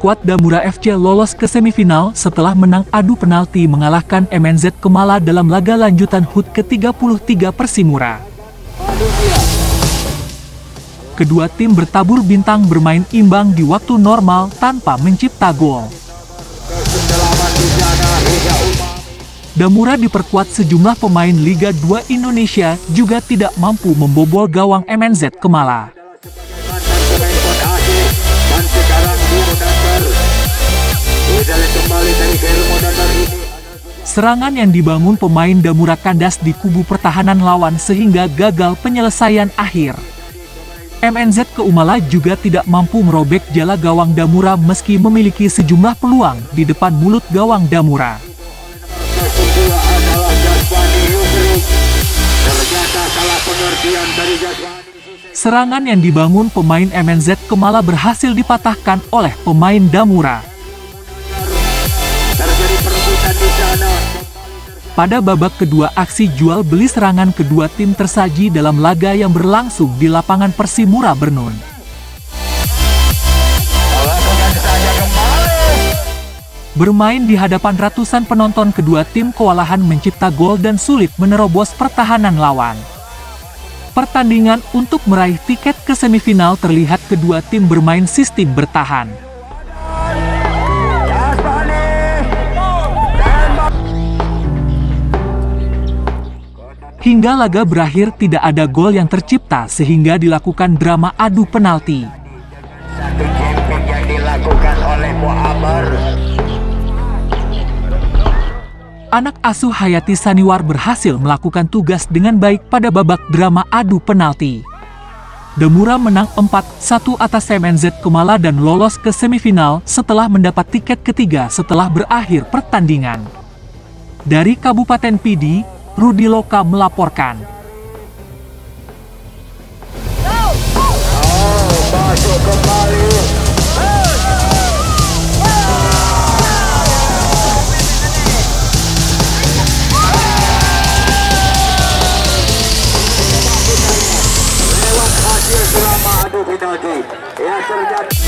skuad Damura FC lolos ke semifinal setelah menang adu penalti mengalahkan MNZ Kemala dalam laga lanjutan HUT ke-33 Persimura. Kedua tim bertabur bintang bermain imbang di waktu normal tanpa mencipta gol. Damura diperkuat sejumlah pemain Liga 2 Indonesia juga tidak mampu membobol gawang MNZ Kemala. Serangan yang dibangun pemain Damura kandas di kubu pertahanan lawan sehingga gagal penyelesaian akhir. MNZ Kemala juga tidak mampu merobek jala gawang Damura meski memiliki sejumlah peluang di depan mulut gawang Damura. Serangan yang dibangun pemain MNZ Kemala berhasil dipatahkan oleh pemain Damura. Pada babak kedua, aksi jual beli serangan kedua tim tersaji dalam laga yang berlangsung di lapangan Persimura Bernun. Bermain di hadapan ratusan penonton, kedua tim kewalahan mencipta gol dan sulit menerobos pertahanan lawan. Pertandingan untuk meraih tiket ke semifinal terlihat kedua tim bermain sistem bertahan. Hingga laga berakhir tidak ada gol yang tercipta sehingga dilakukan drama adu penalti. Satu campaign yang dilakukan oleh Muammar. Anak asuh Hayati Saniwar berhasil melakukan tugas dengan baik pada babak drama adu penalti. Damura menang 4-1 atas MNZ Kemala dan lolos ke semifinal setelah mendapat tiket ketiga setelah berakhir pertandingan. Dari Kabupaten Pidi, Rudi Loka melaporkan. Masuk kembali. Lewat hasil drama adu penalti yang terjadi.